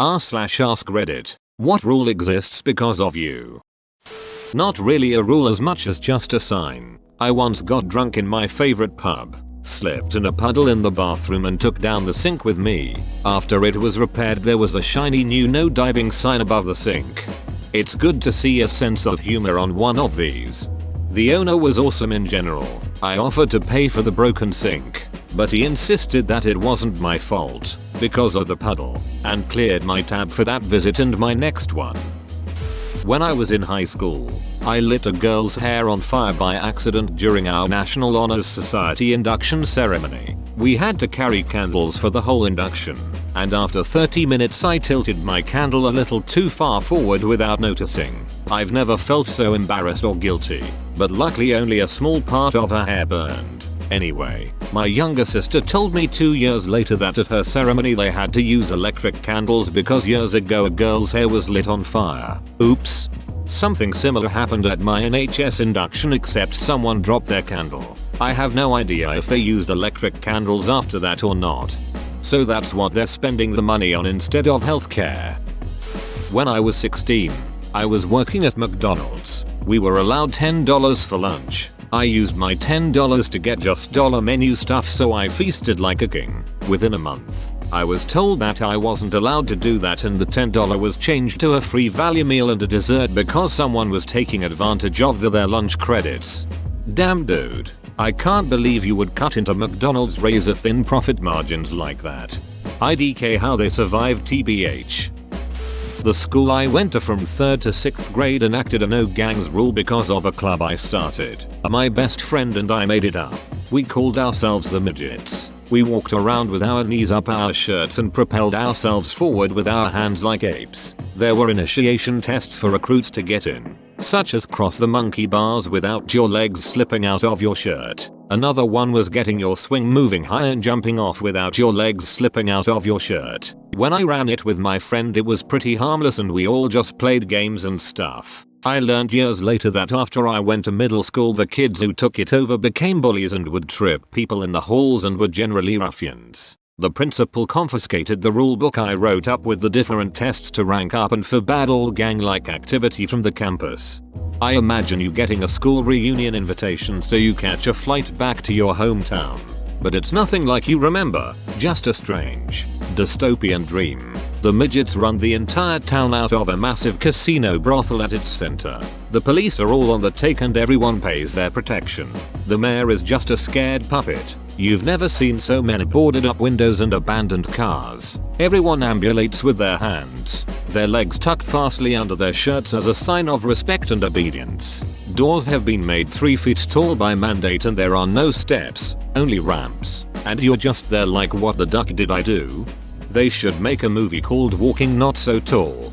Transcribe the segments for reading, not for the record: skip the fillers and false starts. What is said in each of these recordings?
r/ask Reddit. What rule exists because of you? Not really a rule as much as just a sign. I once got drunk in my favorite pub, slipped in a puddle in the bathroom and took down the sink with me. After it was repaired there was a shiny new no diving sign above the sink. It's good to see a sense of humor on one of these. The owner was awesome in general. I offered to pay for the broken sink, but he insisted that it wasn't my fault because of the puddle and cleared my tab for that visit and my next one. When I was in high school, I lit a girl's hair on fire by accident during our National Honor Society induction ceremony. We had to carry candles for the whole induction, and after 30 minutes I tilted my candle a little too far forward without noticing. I've never felt so embarrassed or guilty, but luckily only a small part of her hair burned. Anyway, my younger sister told me 2 years later that at her ceremony they had to use electric candles because years ago a girl's hair was lit on fire. Oops. Something similar happened at my NHS induction except someone dropped their candle. I have no idea if they used electric candles after that or not. So that's what they're spending the money on instead of healthcare. When I was 16, I was working at McDonald's. We were allowed $10 for lunch. I used my $10 to get just dollar menu stuff, so I feasted like a king. Within a month, I was told that I wasn't allowed to do that and the $10 was changed to a free value meal and a dessert because someone was taking advantage of their lunch credits. Damn dude, I can't believe you would cut into McDonald's razor thin profit margins like that. IDK how they survived TBH. The school I went to from 3rd to 6th grade enacted a no gangs rule because of a club I started. My best friend and I made it up. We called ourselves the Midgets. We walked around with our knees up our shirts and propelled ourselves forward with our hands like apes. There were initiation tests for recruits to get in, such as cross the monkey bars without your legs slipping out of your shirt. Another one was getting your swing moving high and jumping off without your legs slipping out of your shirt. When I ran it with my friend it was pretty harmless and we all just played games and stuff. I learned years later that after I went to middle school the kids who took it over became bullies and would trip people in the halls and were generally ruffians. The principal confiscated the rule book I wrote up with the different tests to rank up and forbade all gang-like activity from the campus. I imagine you getting a school reunion invitation so you catch a flight back to your hometown. But it's nothing like you remember, just a strange, dystopian dream. The Midgets run the entire town out of a massive casino brothel at its center. The police are all on the take and everyone pays their protection. The mayor is just a scared puppet. You've never seen so many boarded up windows and abandoned cars. Everyone ambulates with their hands, their legs tucked fastly under their shirts as a sign of respect and obedience. Doors have been made 3 feet tall by mandate and there are no steps, only ramps. And you're just there like what the duck did I do? They should make a movie called Walking Not So Tall.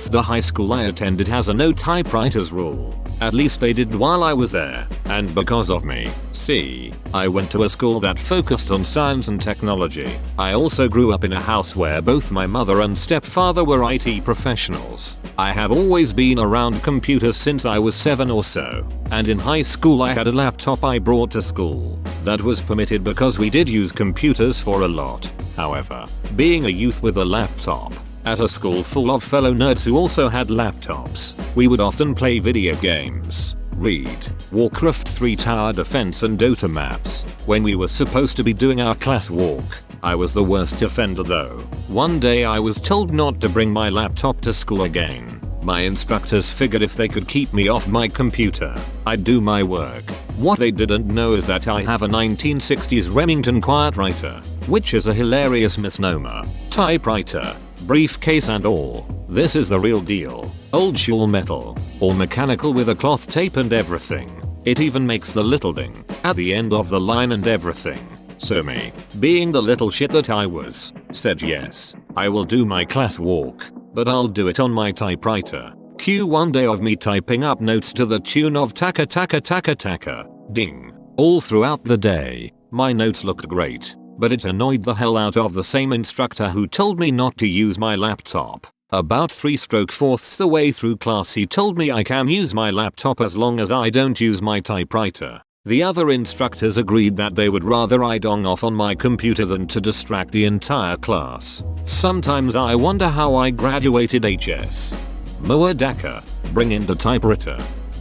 The high school I attended has a no typewriters rule. At least they did while I was there, and because of me. See, I went to a school that focused on science and technology. I also grew up in a house where both my mother and stepfather were IT professionals. I have always been around computers since I was 7 or so, and in high school I had a laptop I brought to school. That was permitted because we did use computers for a lot. However, being a youth with a laptop, at a school full of fellow nerds who also had laptops, we would often play video games, read Warcraft 3 Tower Defense and Dota maps. When we were supposed to be doing our class walk, I was the worst offender though. One day I was told not to bring my laptop to school again. My instructors figured if they could keep me off my computer, I'd do my work. What they didn't know is that I have a 1960s Remington Quietwriter, which is a hilarious misnomer. Typewriter, briefcase and all. This is the real deal. Old school metal, all mechanical with a cloth tape and everything. It even makes the little ding at the end of the line and everything. So me, being the little shit that I was, said yes, I will do my class walk, but I'll do it on my typewriter. Cue one day of me typing up notes to the tune of taka taka taka taka, ding. All throughout the day, my notes looked great, but it annoyed the hell out of the same instructor who told me not to use my laptop. About 3/4 the way through class he told me I can use my laptop as long as I don't use my typewriter. The other instructors agreed that they would rather I dong off on my computer than to distract the entire class. Sometimes I wonder how I graduated HS. Moadaka. Bring in the typewriter.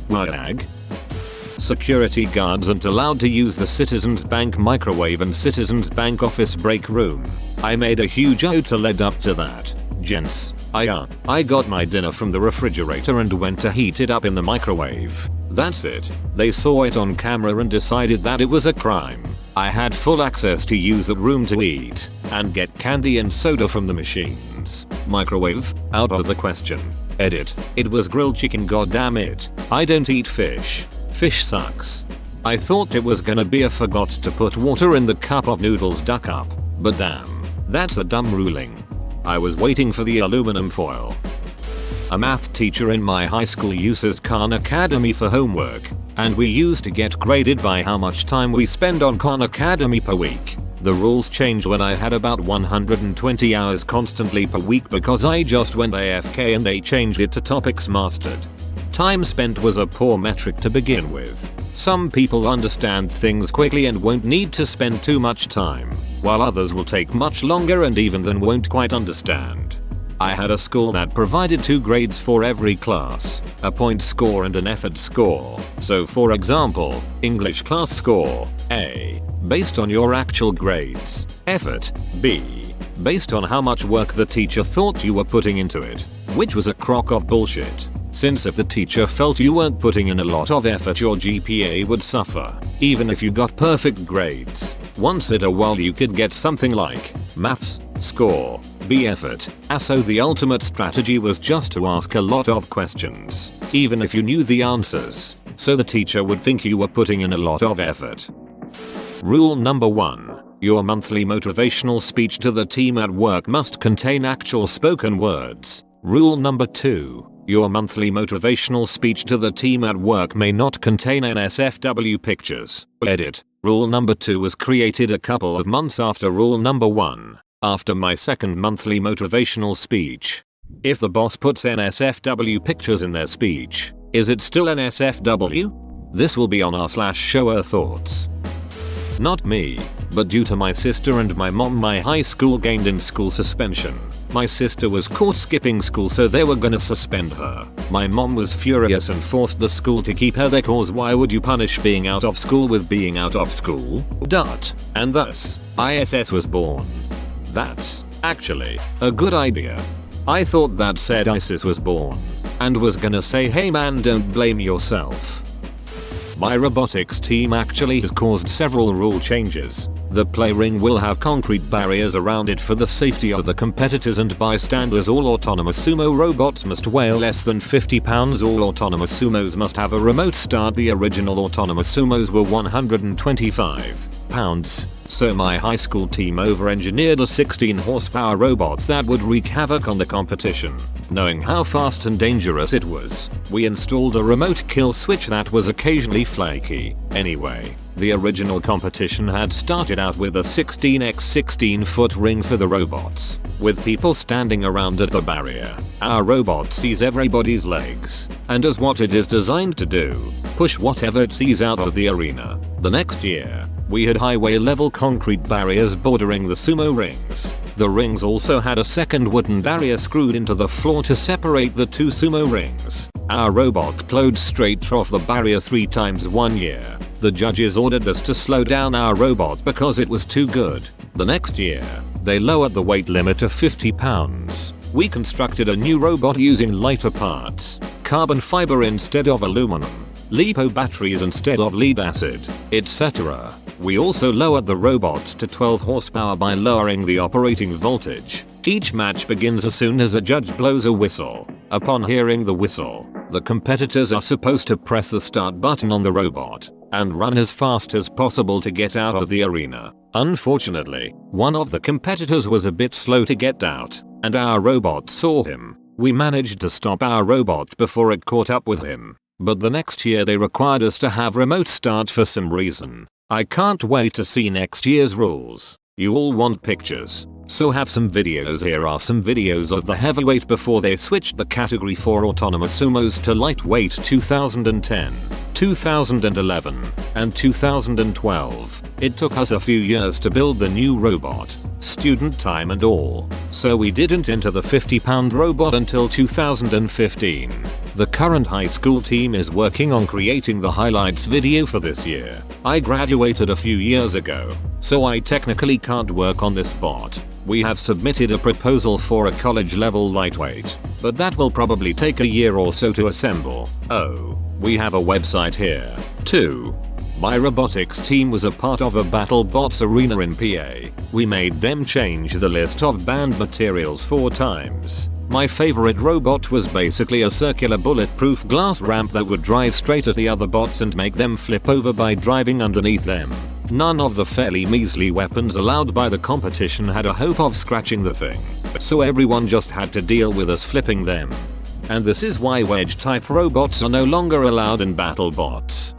Wag. Security guards aren't allowed to use the Citizens Bank microwave and Citizens Bank office break room. I made a huge O to lead up to that. Gents, I got my dinner from the refrigerator and went to heat it up in the microwave. That's it. They saw it on camera and decided that it was a crime. I had full access to use the room to eat and get candy and soda from the machines. Microwave? Out of the question. Edit. It was grilled chicken, goddamn it. I don't eat fish. Fish sucks. I thought it was gonna be a forgot to put water in the cup of noodles duck up, but damn, that's a dumb ruling. I was waiting for the aluminum foil. A math teacher in my high school uses Khan Academy for homework, and we used to get graded by how much time we spend on Khan Academy per week. The rules changed when I had about 120 hours constantly per week because I just went AFK and they changed it to topics mastered. Time spent was a poor metric to begin with. Some people understand things quickly and won't need to spend too much time, while others will take much longer and even then won't quite understand. I had a school that provided 2 grades for every class, a point score and an effort score. So for example, English class score, A, based on your actual grades, effort, B, based on how much work the teacher thought you were putting into it, which was a crock of bullshit. Since if the teacher felt you weren't putting in a lot of effort, your GPA would suffer, even if you got perfect grades. Once in a while you could get something like maths, score, B effort, so the ultimate strategy was just to ask a lot of questions, even if you knew the answers, so the teacher would think you were putting in a lot of effort. Rule number 1. Your monthly motivational speech to the team at work must contain actual spoken words. Rule number 2. Your monthly motivational speech to the team at work may not contain NSFW pictures. Edit. Rule number 2 was created a couple of months after rule number 1, after my second monthly motivational speech. If the boss puts NSFW pictures in their speech, is it still NSFW? This will be on r/shower thoughts. Not me, but due to my sister and my mom, my high school gained in school suspension. My sister was caught skipping school, so they were gonna suspend her. My mom was furious and forced the school to keep her there, cause why would you punish being out of school with being out of school? And thus, ISS was born. That's actually a good idea. I thought that said ISIS was born and was gonna say, hey man, don't blame yourself. My robotics team actually has caused several rule changes. The play ring will have concrete barriers around it for the safety of the competitors and bystanders. All autonomous sumo robots must weigh less than 50 pounds. All autonomous sumos must have a remote start. The original autonomous sumos were 125 pounds. So my high school team over-engineered a 16 horsepower robot that would wreak havoc on the competition. Knowing how fast and dangerous it was, we installed a remote kill switch that was occasionally flaky. Anyway, the original competition had started out with a 16x16 foot ring for the robots, with people standing around at the barrier. Our robot sees everybody's legs, and does what it is designed to do, push whatever it sees out of the arena. The next year, we had highway level concrete barriers bordering the sumo rings. The rings also had a second wooden barrier screwed into the floor to separate the 2 sumo rings. Our robot plowed straight off the barrier 3 times one year. The judges ordered us to slow down our robot because it was too good. The next year, they lowered the weight limit to 50 pounds. We constructed a new robot using lighter parts, carbon fiber instead of aluminum, LiPo batteries instead of lead acid, etc. We also lowered the robot to 12 horsepower by lowering the operating voltage. Each match begins as soon as a judge blows a whistle. Upon hearing the whistle, the competitors are supposed to press the start button on the robot and run as fast as possible to get out of the arena. Unfortunately, one of the competitors was a bit slow to get out, and our robot saw him. We managed to stop our robot before it caught up with him, but the next year they required us to have remote start for some reason. I can't wait to see next year's rules. You all want pictures, so have some videos. Here are some videos of the heavyweight before they switched the category for autonomous sumos to lightweight 2010. 2011, and 2012. It took us a few years to build the new robot, student time and all, so we didn't enter the £50 robot until 2015. The current high school team is working on creating the highlights video for this year. I graduated a few years ago, so I technically can't work on this bot. We have submitted a proposal for a college level lightweight, but that will probably take a year or so to assemble. Oh, we have a website here, too. My robotics team was a part of a BattleBots arena in PA. We made them change the list of banned materials 4 times. My favorite robot was basically a circular bulletproof glass ramp that would drive straight at the other bots and make them flip over by driving underneath them. None of the fairly measly weapons allowed by the competition had a hope of scratching the thing, so everyone just had to deal with us flipping them. And this is why wedge type robots are no longer allowed in BattleBots.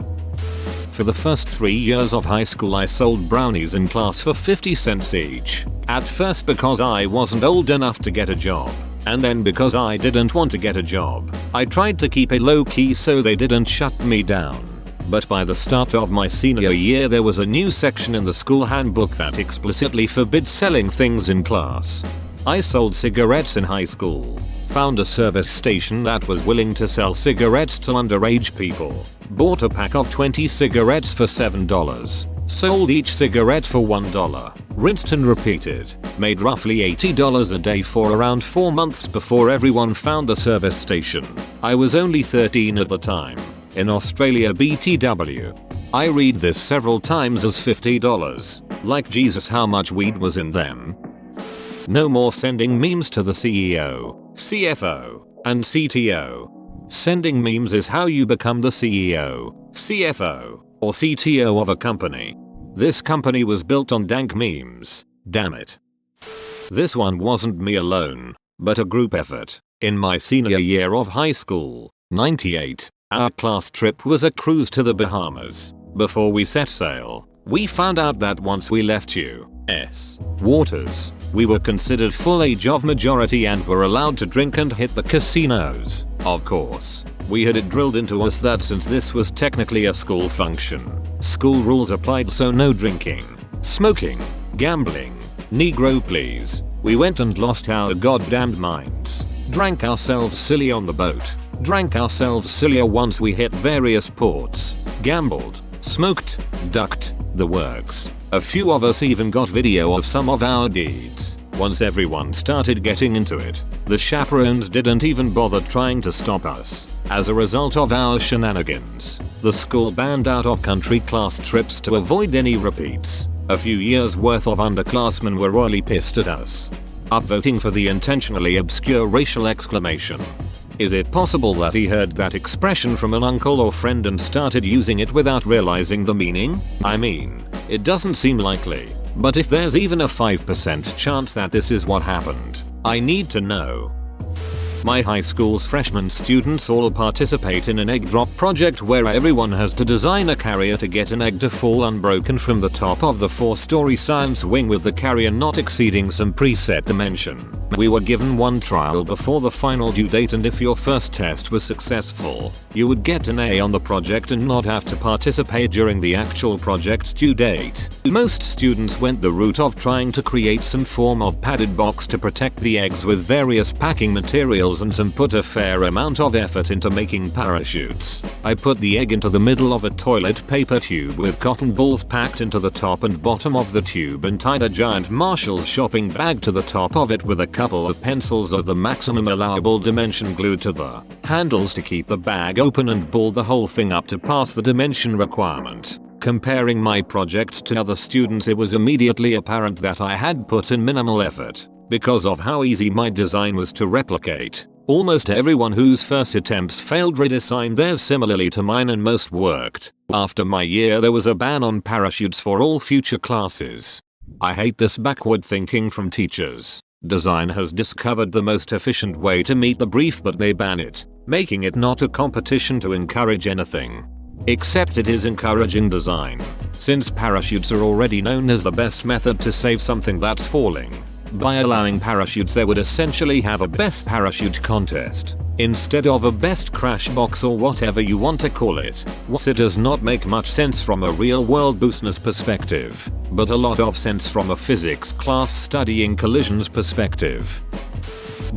For the first 3 years of high school I sold brownies in class for 50 cents each. At first because I wasn't old enough to get a job, and then because I didn't want to get a job. I tried to keep it low key so they didn't shut me down. But by the start of my senior year there was a new section in the school handbook that explicitly forbids selling things in class. I sold cigarettes in high school, found a service station that was willing to sell cigarettes to underage people, bought a pack of 20 cigarettes for $7, sold each cigarette for $1, rinsed and repeated, made roughly $80 a day for around 4 months before everyone found the service station. I was only 13 at the time. In Australia BTW. I read this several times as $50. Like Jesus, how much weed was in them? No more sending memes to the CEO, CFO, and CTO. Sending memes is how you become the CEO, CFO, or CTO of a company. This company was built on dank memes, damn it. This one wasn't me alone, but a group effort. In my senior year of high school, 98, our class trip was a cruise to the Bahamas. Before we set sail, we found out that once we left U.S. waters, we were considered full age of majority and were allowed to drink and hit the casinos. Of course, we had it drilled into us that since this was technically a school function, school rules applied, so no drinking, smoking, gambling, Negro please. We went and lost our goddamned minds. Drank ourselves silly on the boat. Drank ourselves sillier once we hit various ports. Gambled, smoked, ducked, the works. A few of us even got video of some of our deeds. Once everyone started getting into it, the chaperones didn't even bother trying to stop us. As a result of our shenanigans, the school banned out of country class trips to avoid any repeats. A few years worth of underclassmen were royally pissed at us. Upvoting for the intentionally obscure racial exclamation. Is it possible that he heard that expression from an uncle or friend and started using it without realizing the meaning? I mean, it doesn't seem likely, but if there's even a 5% chance that this is what happened, I need to know. My high school's freshman students all participate in an egg drop project where everyone has to design a carrier to get an egg to fall unbroken from the top of the 4-story science wing with the carrier not exceeding some preset dimension. We were given one trial before the final due date, and if your first test was successful, you would get an A on the project and not have to participate during the actual project due date. Most students went the route of trying to create some form of padded box to protect the eggs with various packing materials, and some put a fair amount of effort into making parachutes. I put the egg into the middle of a toilet paper tube with cotton balls packed into the top and bottom of the tube and tied a giant Marshall's shopping bag to the top of it with a couple of pencils of the maximum allowable dimension glued to the handles to keep the bag open, and balled the whole thing up to pass the dimension requirement. Comparing my project to other students, it was immediately apparent that I had put in minimal effort. Because of how easy my design was to replicate, almost everyone whose first attempts failed redesigned theirs similarly to mine, and most worked. After my year there was a ban on parachutes for all future classes. I hate this backward thinking from teachers. Design has discovered the most efficient way to meet the brief, but they ban it, making it not a competition to encourage anything. Except it is encouraging design, since parachutes are already known as the best method to save something that's falling. By allowing parachutes, they would essentially have a best parachute contest. instead of a best crash box or whatever you want to call it. It does not make much sense from a real world business perspective, but a lot of sense from a physics class studying collisions perspective.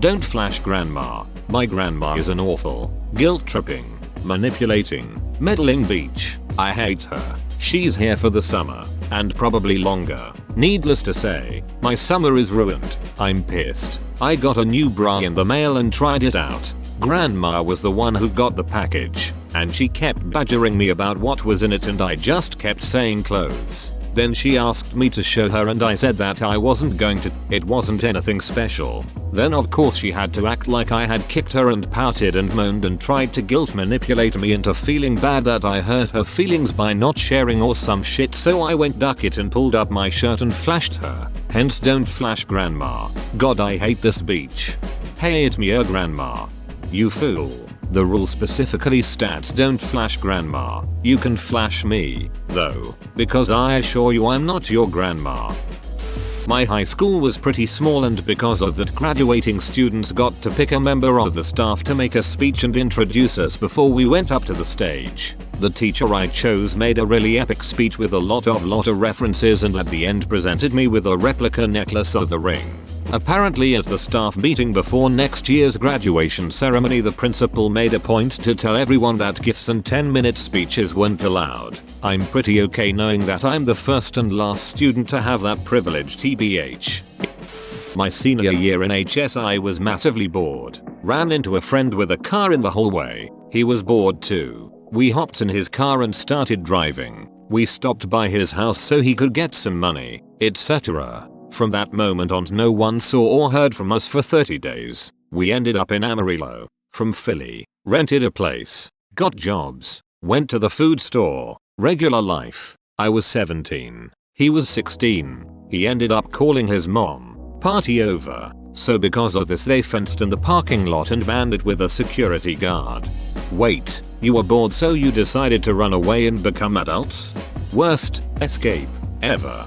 Don't flash grandma. My grandma is an awful, guilt-tripping, manipulating, meddling bitch. I hate her. She's here for the summer, and probably longer. Needless to say, my summer is ruined. I'm pissed. I got a new bra in the mail and tried it out. Grandma was the one who got the package, and she kept badgering me about what was in it and I just kept saying clothes. Then she asked me to show her and I said that I wasn't going to. It wasn't anything special. Then of course she had to act like I had kicked her and pouted and moaned and tried to guilt manipulate me into feeling bad that I hurt her feelings by not sharing or some shit, so I went duck it and pulled up my shirt and flashed her. Hence don't flash grandma. God, I hate this beach. Hey, it's me, grandma. You fool. The rule specifically states don't flash grandma. You can flash me, though, because I assure you I'm not your grandma. My high school was pretty small, and because of that, graduating students got to pick a member of the staff to make a speech and introduce us before we went up to the stage. The teacher I chose made a really epic speech with a lot of references, and at the end presented me with a replica necklace of the ring. Apparently at the staff meeting before next year's graduation ceremony, the principal made a point to tell everyone that gifts and 10-minute speeches weren't allowed. I'm pretty okay knowing that I'm the first and last student to have that privilege, TBH. My senior year in HS, I was massively bored. Ran into a friend with a car in the hallway. He was bored too. We hopped in his car and started driving. We stopped by his house so he could get some money, etc. From that moment on, no one saw or heard from us for 30 days. We ended up in Amarillo, from Philly, rented a place, got jobs, went to the food store, regular life. I was 17. He was 16. He ended up calling his mom. Party over. So because of this, they fenced in the parking lot and manned it with a security guard. Wait, you were bored so you decided to run away and become adults? Worst escape ever.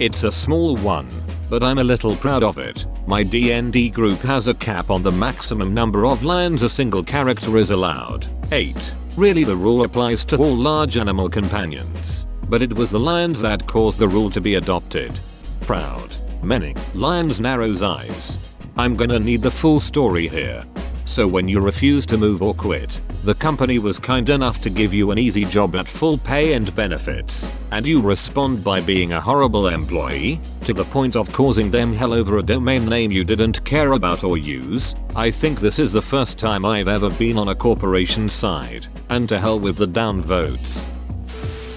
It's a small one, but I'm a little proud of it. My D&D group has a cap on the maximum number of lions a single character is allowed. 8. Really, the rule applies to all large animal companions, but it was the lions that caused the rule to be adopted. Proud. Many. Lions narrows eyes. I'm gonna need the full story here. So when you refuse to move or quit, the company was kind enough to give you an easy job at full pay and benefits, and you respond by being a horrible employee, to the point of causing them hell over a domain name you didn't care about or use. I think this is the first time I've ever been on a corporation side, and to hell with the down votes.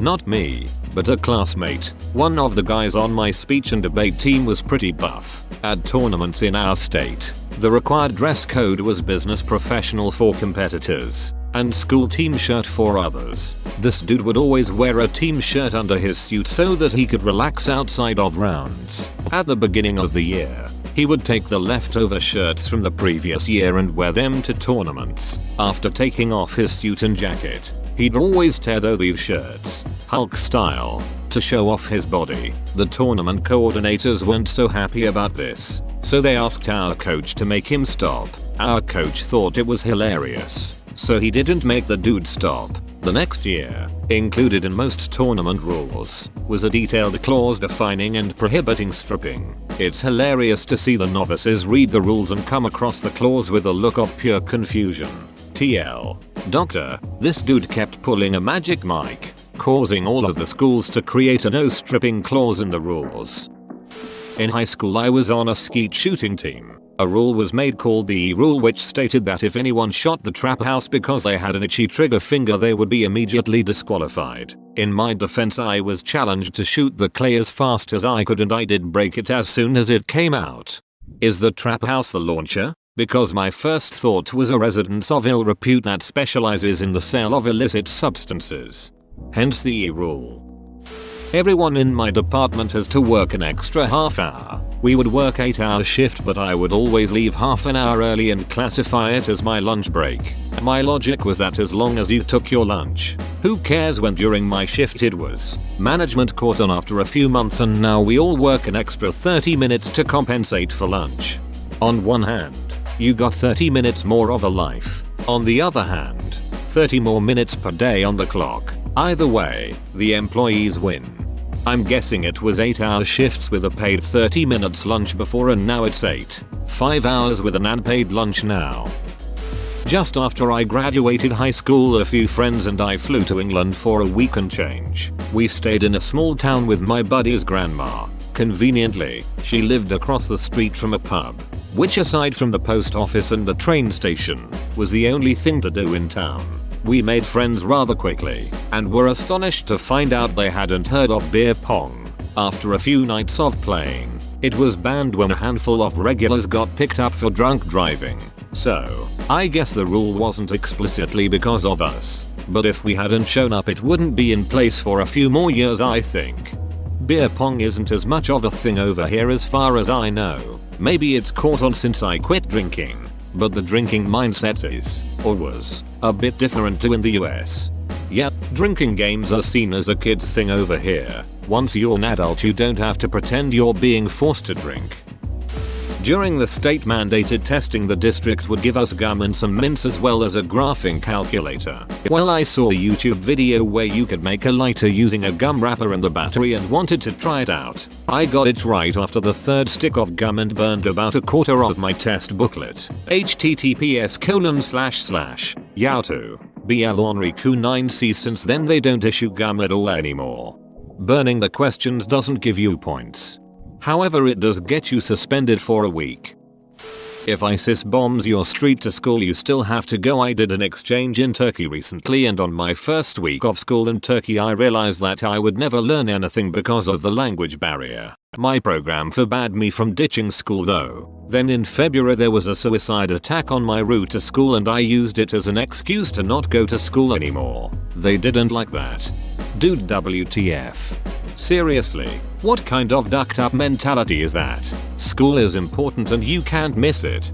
Not me, but a classmate. One of the guys on my speech and debate team was pretty buff. At tournaments in our state, the required dress code was business professional for competitors, and school team shirt for others. This dude would always wear a team shirt under his suit so that he could relax outside of rounds. At the beginning of the year, he would take the leftover shirts from the previous year and wear them to tournaments. After taking off his suit and jacket, he'd always tear these shirts, Hulk style, to show off his body. The tournament coordinators weren't so happy about this, so they asked our coach to make him stop. Our coach thought it was hilarious, so he didn't make the dude stop. The next year, included in most tournament rules, was a detailed clause defining and prohibiting stripping. It's hilarious to see the novices read the rules and come across the clause with a look of pure confusion. TL. Doctor, this dude kept pulling a magic mic, causing all of the schools to create a no stripping clause in the rules. In high school, I was on a skeet shooting team. A rule was made called the E rule, which stated that if anyone shot the trap house because they had an itchy trigger finger, they would be immediately disqualified. In my defense, I was challenged to shoot the clay as fast as I could, and I did break it as soon as it came out. Is the trap house the launcher? Because my first thought was a residence of ill repute that specializes in the sale of illicit substances. Hence the E rule. Everyone in my department has to work an extra half hour. We would work 8-hour shift, but I would always leave half an hour early and classify it as my lunch break. My logic was that as long as you took your lunch, who cares when during my shift it was. Management caught on after a few months, and now we all work an extra 30 minutes to compensate for lunch. On one hand, You got 30 minutes more of a life. On the other hand, 30 more minutes per day on the clock. Either way, the employees win. I'm guessing it was 8-hour shifts with a paid 30 minutes lunch before, and now it's 5 hours with an unpaid lunch now. Just after I graduated high school, a few friends and I flew to England for a weekend change. We stayed in a small town with my buddy's grandma. Conveniently, she lived across the street from a pub, which aside from the post office and the train station, was the only thing to do in town. We made friends rather quickly, and were astonished to find out they hadn't heard of beer pong. After a few nights of playing, it was banned when a handful of regulars got picked up for drunk driving. So, I guess the rule wasn't explicitly because of us, but if we hadn't shown up it wouldn't be in place for a few more years, I think. Beer pong isn't as much of a thing over here as far as I know. Maybe it's caught on since I quit drinking, but the drinking mindset is, or was, a bit different to in the US. Yet, drinking games are seen as a kid's thing over here. Once you're an adult you don't have to pretend you're being forced to drink. During the state mandated testing, the district would give us gum and some mints as well as a graphing calculator. Well, I saw a YouTube video where you could make a lighter using a gum wrapper and the battery and wanted to try it out. I got it right after the third stick of gum and burned about a quarter of my test booklet. https://yahoo BL-ONRIQ9C. Since then they don't issue gum at all anymore. Burning the questions doesn't give you points. However, it does get you suspended for a week. If ISIS bombs your street to school you still have to go. I did an exchange in Turkey recently, and on my first week of school in Turkey I realized that I would never learn anything because of the language barrier. My program forbade me from ditching school though. Then in February there was a suicide attack on my route to school and I used it as an excuse to not go to school anymore. They didn't like that. Dude, WTF. Seriously, what kind of ducked up mentality is that? School is important and you can't miss it.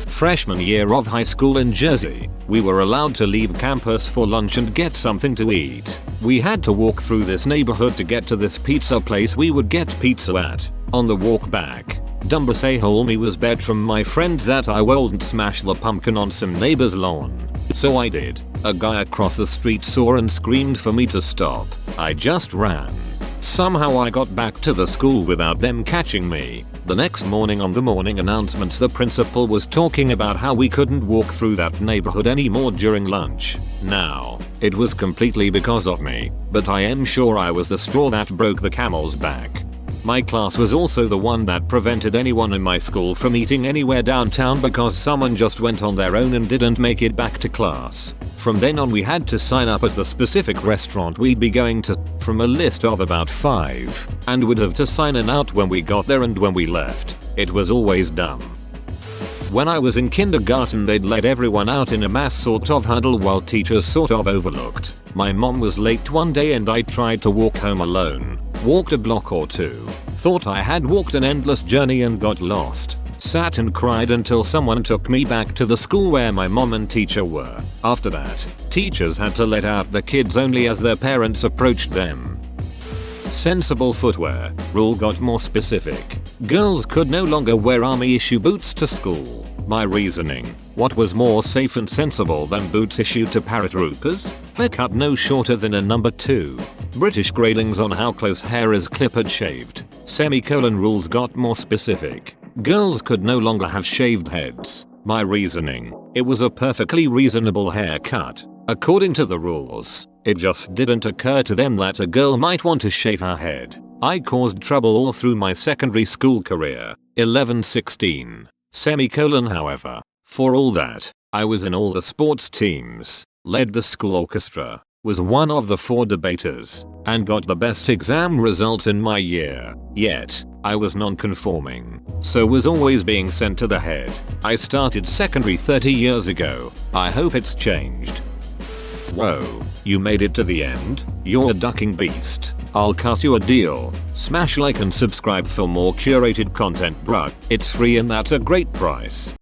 Freshman year of high school in Jersey, we were allowed to leave campus for lunch and get something to eat. We had to walk through this neighborhood to get to this pizza place we would get pizza at. On the walk back, Dumbursay Holme was bet from my friends that I wouldn't smash the pumpkin on some neighbor's lawn. So I did. A guy across the street saw and screamed for me to stop. I just ran. Somehow I got back to the school without them catching me. The next morning on the morning announcements the principal was talking about how we couldn't walk through that neighborhood anymore during lunch. Now, it was completely because of me, but I am sure I was the straw that broke the camel's back. My class was also the one that prevented anyone in my school from eating anywhere downtown because someone just went on their own and didn't make it back to class. From then on we had to sign up at the specific restaurant we'd be going to from a list of about 5, and would have to sign in out when we got there and when we left. It was always dumb. When I was in kindergarten they'd let everyone out in a mass sort of huddle while teachers sort of overlooked. My mom was late one day and I tried to walk home alone. Walked a block or two. Thought I had walked an endless journey and got lost. Sat and cried until someone took me back to the school where my mom and teacher were. After that, teachers had to let out the kids only as their parents approached them. Sensible footwear rule got more specific. Girls could no longer wear army issue boots to school. My reasoning: what was more safe and sensible than boots issued to paratroopers? Haircut no shorter than a number 2. British gradings on how close hair is clippered shaved. Semicolon rules got more specific. Girls could no longer have shaved heads. My reasoning: it was a perfectly reasonable haircut. According to the rules, it just didn't occur to them that a girl might want to shave her head. I caused trouble all through my secondary school career. 11-16. Semicolon. However, for all that, I was in all the sports teams, led the school orchestra, was one of the 4 debaters, and got the best exam result in my year. Yet, I was non-conforming, so was always being sent to the head. I started secondary 30 years ago. I hope it's changed. Whoa, you made it to the end? You're a ducking beast. I'll cut you a deal. Smash like and subscribe for more curated content, bruh. It's free and that's a great price.